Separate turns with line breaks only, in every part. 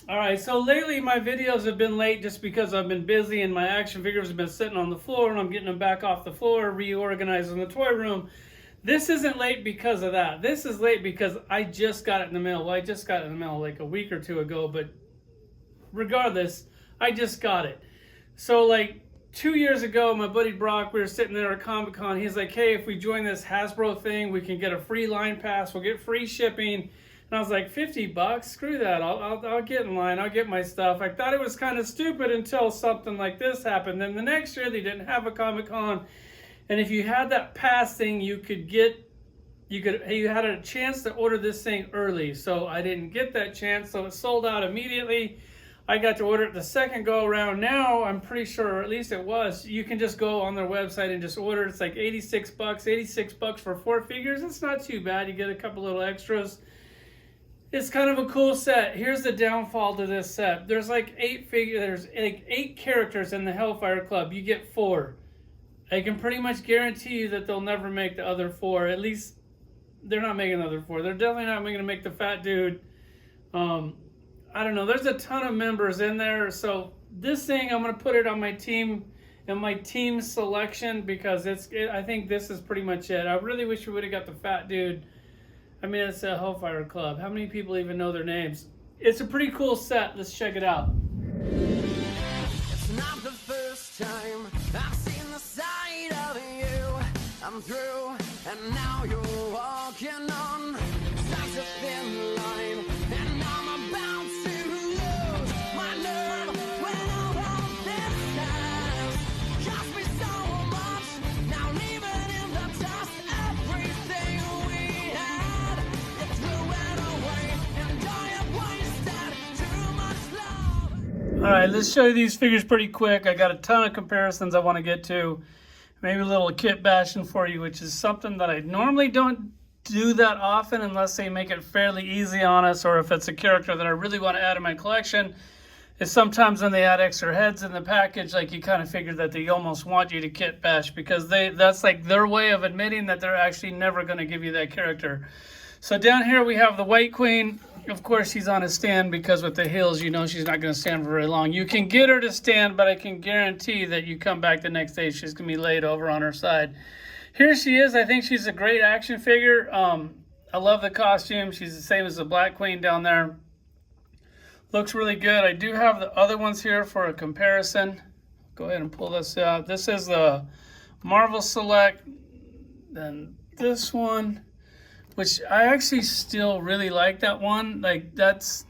All right, so lately my videos have been late just because I've been busy and my action figures have been sitting on the floor and I'm getting them back off the floor, reorganizing the toy room. This isn't late because of that. This is late because I just got it in the mail. Well, I just got it in the mail like a week or two ago, but regardless, I just got it. So like 2 years ago, my buddy Brock, we were sitting there at Comic Con. He's like, "Hey, if we join this Hasbro thing, we can get a free line pass. We'll get free shipping." And I was like, $50? Screw that. I'll get in line. I'll get my stuff. I thought it was kind of stupid until something like this happened. Then the next year they didn't have a Comic Con, and if you had that pass thing, you had a chance to order this thing early. So I didn't get that chance, so it sold out immediately. I got to order it the second go around. Now I'm pretty sure, or at least it was, you can just go on their website and just order. It's like 86 bucks, 86 bucks for 4 figures. It's not too bad. You get a couple little extras. It's kind of a cool set. Here's the downfall to this set. There's like 8 characters in the Hellfire Club. You get 4. I can pretty much guarantee you that they'll never make the other 4. At least they're not making the other 4. They're definitely not going to make the fat dude. I don't know. There's a ton of members in there. So this thing, I'm going to put it on my team and my team selection because I think this is pretty much it. I really wish we would have got the fat dude. I mean, it's a Hellfire Club. How many people even know their names? It's a pretty cool set. Let's check it out.
It's not the first time I've seen the side of you. I'm through, and now you're walking on such a thin line, and I'm about to lose my nerve when all of this has cost me so much. Now leaving in the dust everything we had. You threw it away, and I have wasted too much love.
All right, let's show you these figures pretty quick. I got a ton of comparisons I want to get to. Maybe a little kit bashing for you, which is something that I normally don't do that often unless they make it fairly easy on us, or if it's a character that I really want to add in my collection. Is sometimes when they add extra heads in the package, like you kind of figure that they almost want you to kit bash because that's like their way of admitting that they're actually never going to give you that character. So down here we have the White Queen. Of course, she's on a stand because with the heels, you know she's not going to stand for very long. You can get her to stand, but I can guarantee that you come back the next day, she's going to be laid over on her side. Here she is. I think she's a great action figure. I love the costume. She's the same as the Black Queen down there. Looks really good. I do have the other ones here for a comparison. Go ahead and pull this out. This is the Marvel Select. Then this one, which I actually still really like that one. Like that's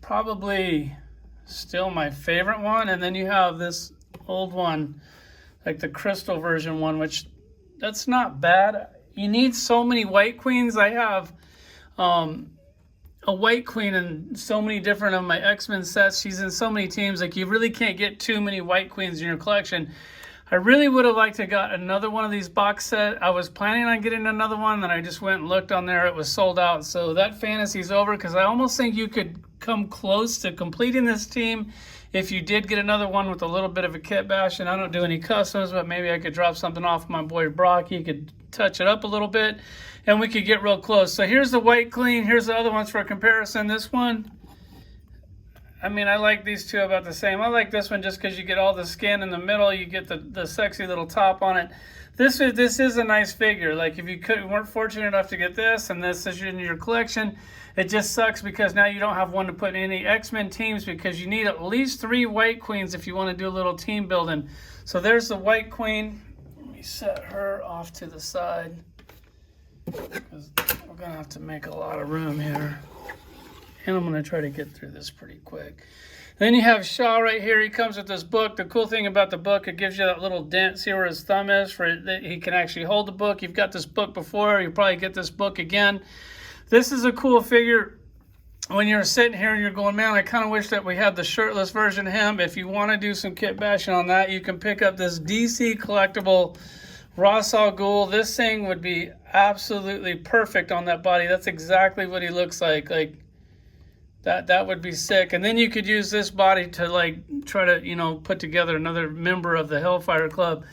probably still my favorite one. And then you have this old one, like the crystal version one, which that's not bad. You need so many White Queens. I have a White Queen in so many different of my X-Men sets. She's in so many teams. Like you really can't get too many White Queens in your collection. I really would have liked to got another one of these box set. I was planning on getting another one, then I just went and looked on there. It was sold out. So that fantasy's over because I almost think you could come close to completing this team if you did get another one with a little bit of a kit bash. And I don't do any customs, but maybe I could drop something off my boy Brock. He could touch it up a little bit and we could get real close. So here's the White Queen. Here's the other ones for a comparison. This one, I mean, I like these two about the same. I like this one just because you get all the skin in the middle. You get the sexy little top on it. This is a nice figure. Like if you weren't fortunate enough to get this and this is in your collection, it just sucks because now you don't have one to put in any X-Men teams because you need at least 3 White Queens if you want to do a little team building. So there's the White Queen. Let me set her off to the side because we're going to have to make a lot of room here. And I'm going to try to get through this pretty quick. Then you have Shaw right here. He comes with this book. The cool thing about the book, it gives you that little dent. See where his thumb is? He can actually hold the book. You've got this book before. You'll probably get this book again. This is a cool figure. When you're sitting here and you're going, man, I kind of wish that we had the shirtless version of him. If you want to do some kit bashing on that, you can pick up this DC collectible Ra's al Ghul. This thing would be absolutely perfect on that body. That's exactly what he looks like. Like, that would be sick. And then you could use this body to like try to, you know, put together another member of the Hellfire Club.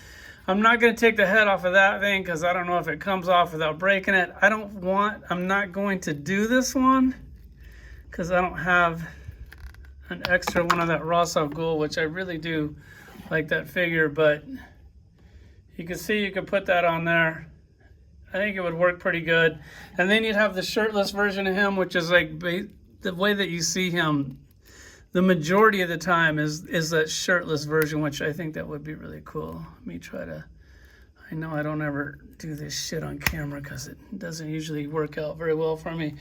I'm not going to take the head off of that thing because I don't know if it comes off without breaking it. I'm not going to do this one because I don't have an extra one of that Rosov Ghoul, which I really do like that figure, but you can see you could put that on there. I think it would work pretty good. And then you'd have the shirtless version of him, which is like the way that you see him the majority of the time is that shirtless version, which I think that would be really cool. Let me try to, I know I don't ever do this shit on camera because it doesn't usually work out very well for me.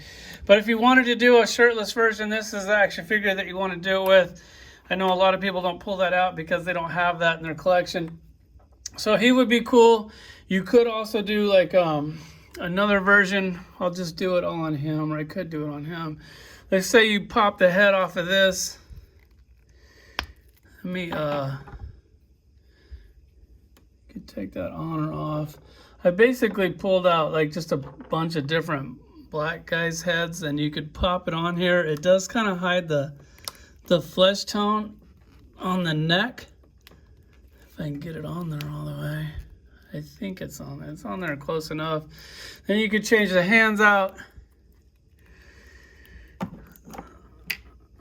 But if you wanted to do a shirtless version, this is the action figure that you want to do it with. I know a lot of people don't pull that out because they don't have that in their collection. So he would be cool. You could also do like another version. I'll just do it all on him, or I could do it on him. Let's say you pop the head off of this. Let me could take that on or off. I basically pulled out like just a bunch of different black guys' heads, and you could pop it on here. It does kind of hide the flesh tone on the neck. If I can get it on there all the way. I think it's on there. It's on there close enough. Then you could change the hands out.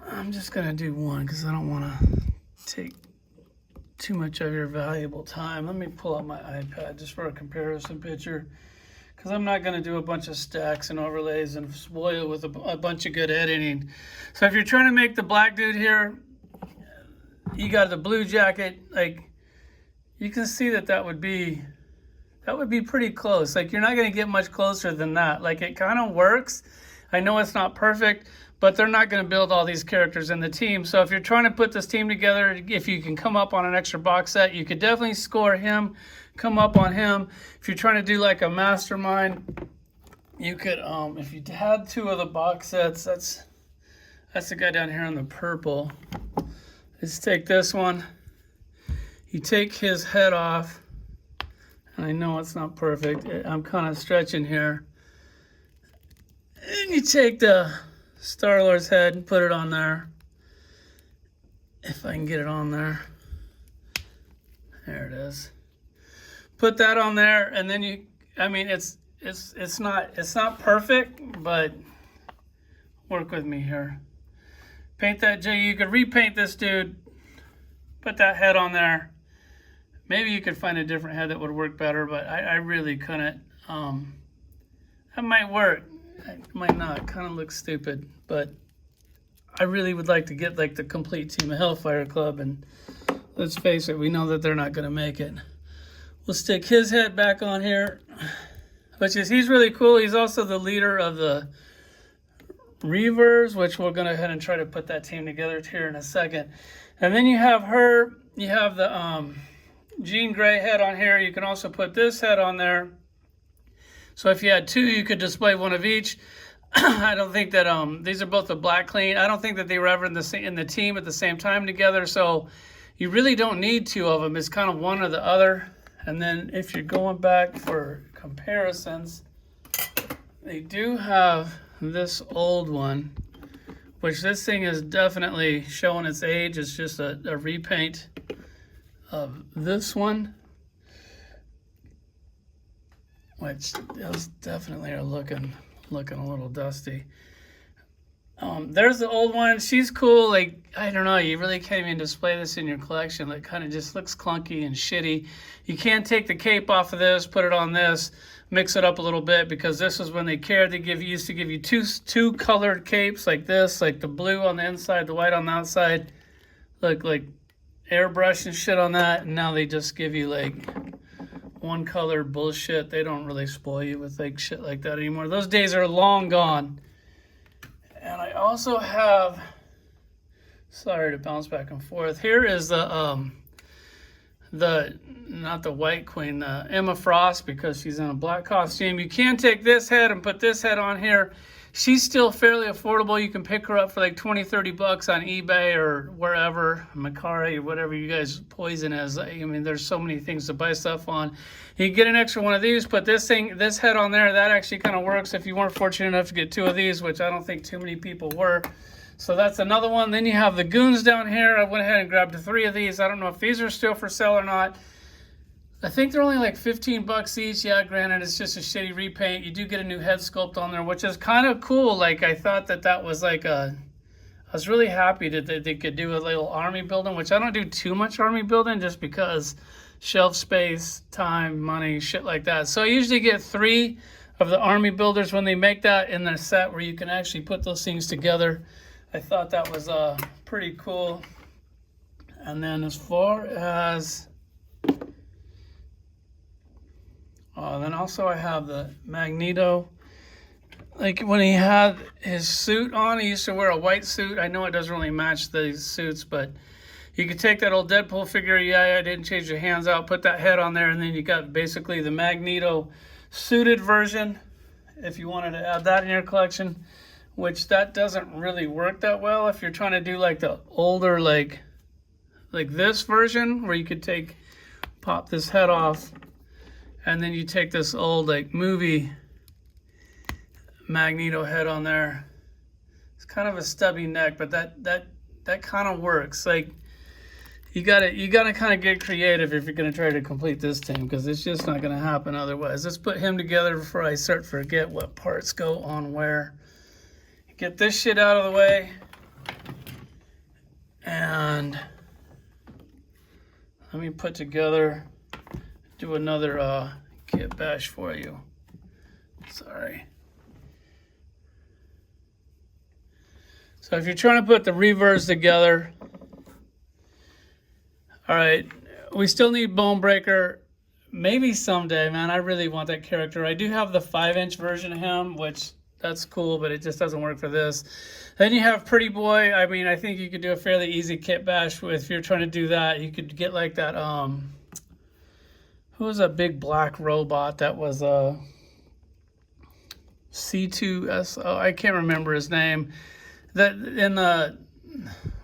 I'm just gonna do one because I don't want to take too much of your valuable time. Let me pull out my iPad just for a comparison picture, because I'm not gonna do a bunch of stacks and overlays and spoil with a bunch of good editing. So if you're trying to make the black dude here, you got the blue jacket. Like, you can see that would be pretty close. Like, you're not gonna get much closer than that. Like, it kind of works. I know it's not perfect, but they're not going to build all these characters in the team. So if you're trying to put this team together, if you can come up on an extra box set, you could definitely score him, come up on him. If you're trying to do like a mastermind, you could, if you had two of the box sets, that's the guy down here in the purple. Let's take this one. You take his head off, and I know it's not perfect. I'm kind of stretching here. And you take the Star-Lord's head and put it on there. If I can get it on there. There it is. Put that on there, and then you, I mean, it's not perfect, but work with me here. Paint that J. You could repaint this dude. Put that head on there. Maybe you could find a different head that would work better, but I really couldn't. That might work. It might not. Kind of looks stupid, but I really would like to get like the complete team of Hellfire Club, and let's face it, we know that they're not going to make it. We'll stick his head back on here, he's really cool. He's also the leader of the Reavers, which we're going to go ahead and try to put that team together here in a second. And then you have her. You have the Jean Grey head on here. You can also put this head on there. So if you had two, you could display one of each. I don't think that these are both the black clean. I don't think that they were ever in the team at the same time together. So you really don't need two of them. It's kind of one or the other. And then if you're going back for comparisons, they do have this old one, which this thing is definitely showing its age. It's just a repaint of this one, which those definitely are looking a little dusty. There's the old one. She's cool. Like, I don't know, you really can't even display this in your collection. Like, kind of just looks clunky and shitty. You can take the cape off of this, put it on this, mix it up a little bit, because this was when they cared. They used to give you two colored capes like this, like the blue on the inside, the white on the outside. Look, like airbrush and shit on that. And now they just give you like one color bullshit. They don't really spoil you with like shit like that anymore. Those days are long gone. And I also have, sorry to bounce back and forth. Here is the not the White Queen, the Emma Frost, because she's in a black costume. You can take this head and put this head on here. She's still fairly affordable. You can pick her up for like 20, 30 bucks on eBay or wherever, Macari, or whatever you guys poison is. I mean, there's so many things to buy stuff on. You can get an extra one of these, put this head on there. That actually kind of works if you weren't fortunate enough to get two of these, which I don't think too many people were. So that's another one. Then you have the goons down here. I went ahead and grabbed 3 of these. I don't know if these are still for sale or not. I think they're only like 15 bucks each. Yeah, granted, it's just a shitty repaint. You do get a new head sculpt on there, which is kind of cool. Like, I thought that was like a... I was really happy that they could do a little army building, which I don't do too much army building just because shelf space, time, money, shit like that. So I usually get 3 of the army builders when they make that in their set where you can actually put those things together. I thought that was pretty cool. And then as far as... then also I have the Magneto. Like when he had his suit on, he used to wear a white suit. I know it doesn't really match these suits, but you could take that old Deadpool figure, yeah, I didn't change the hands out, put that head on there, and then you got basically the Magneto suited version, if you wanted to add that in your collection, which that doesn't really work that well if you're trying to do like the older, like this version, where you could pop this head off, and then you take this old like movie Magneto head on there. It's kind of a stubby neck, but that kind of works. Like you gotta kind of get creative if you're gonna try to complete this thing, because it's just not gonna happen otherwise. Let's put him together before I start to forget what parts go on where. Get this shit out of the way, and let me put together, do another kit bash for you. Sorry. So if you're trying to put the Reavers together, all right, we still need Bonebreaker. Maybe someday, man. I really want that character. I do have the 5-inch version of him, which that's cool, but it just doesn't work for this. Then you have Pretty Boy. I mean, I think you could do a fairly easy kit bash with, if you're trying to do that. You could get like that, who was a big black robot that was C2S, I can't remember his name. That in the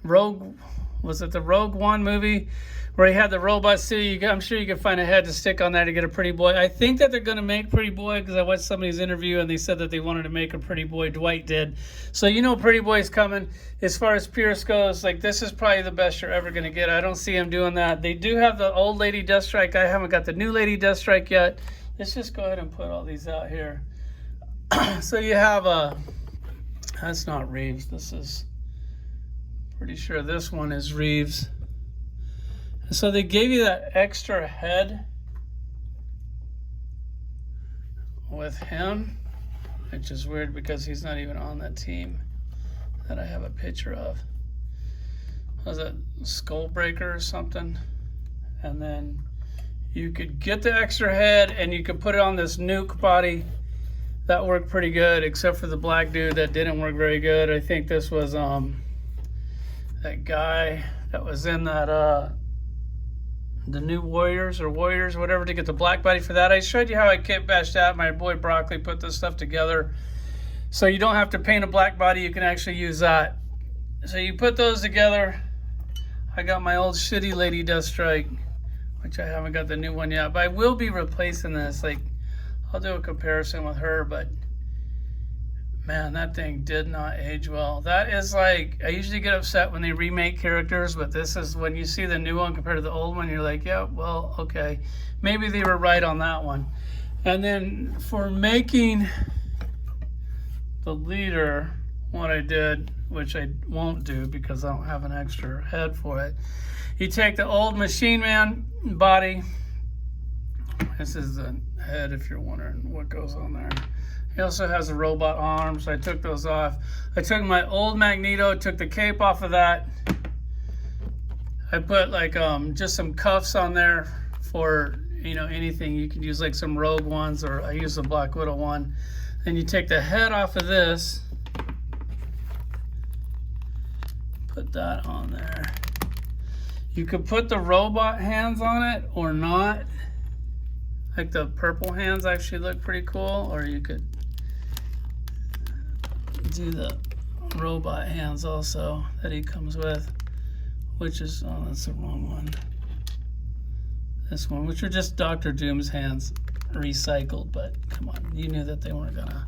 Rogue, was it the Rogue One movie where he had the robot suit? I'm sure you can find a head to stick on there to get a Pretty Boy. I think that they're going to make Pretty Boy, because I watched somebody's interview and they said that they wanted to make a Pretty Boy. Dwight did. So you know Pretty Boy's coming. As far as Pierce goes, like, this is probably the best you're ever going to get. I don't see him doing that. They do have the old Lady Deathstrike. I haven't got the new Lady Deathstrike yet. Let's just go ahead and put all these out here. So you have a... That's not Reeves. This is... Pretty sure this one is Reeves. So they gave you that extra head with him, which is weird because he's not even on that team that I have a picture of. Was it Skullbreaker or something? And then you could get the extra head and you could put it on this nuke body. That worked pretty good, except for the black dude that didn't work very good. I think this was that guy that was in that the new Warriors, whatever, to get the black body for that. I showed you how I kit bashed that. My boy Broccoli put this stuff together. So you don't have to paint a black body, you can actually use that. So you put those together. I got my old shitty Lady Deathstrike, which I haven't got the new one yet, but I will be replacing this. Like, I'll do a comparison with her, but man, that thing did not age well. That is like, I usually get upset when they remake characters, but this is, when you see the new one compared to the old one, you're like, yeah, well, okay. Maybe they were right on that one. And then for making the leader, what I did, which I won't do because I don't have an extra head for it, you take the old Machine Man body. This is the head, if you're wondering what goes on there. He also has the robot arms. I took those off. I took my old Magneto, took the cape off of that. I put like just some cuffs on there for, you know, anything. You could use like some Rogue ones, or I use the Black Widow one. Then you take the head off of this, put that on there. You could put the robot hands on it or not. Like the purple hands actually look pretty cool, or you could do the robot hands also that he comes with, which is, oh, that's the wrong one. This one, which are just Dr. Doom's hands recycled, but come on, you knew that they weren't gonna.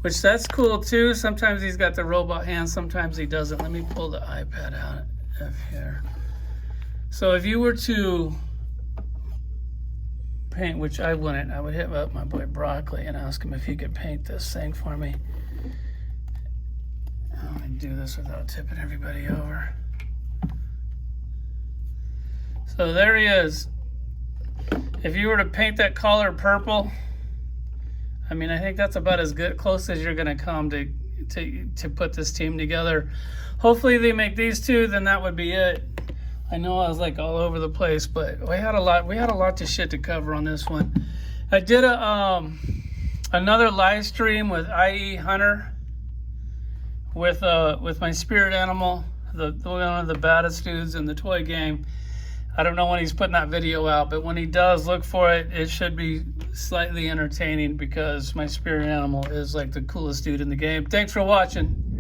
Which that's cool too. Sometimes he's got the robot hands, sometimes he doesn't. Let me pull the iPad out of here. So if you were to paint, which I wouldn't. I would hit up my boy Broccoli and ask him if he could paint this thing for me. I'm gonna do this without tipping everybody over. So there he is. If you were to paint that collar purple, I mean, I think that's about as good, close as you're gonna come to put this team together. Hopefully they make these two, then that would be it. I know I was like all over the place, but we had a lot of shit to cover on this one. I did another live stream with IE Hunter with my spirit animal, one of the baddest dudes in the toy game. I don't know when he's putting that video out, but when he does, look for it. It should be slightly entertaining because my spirit animal is like the coolest dude in the game. Thanks for watching.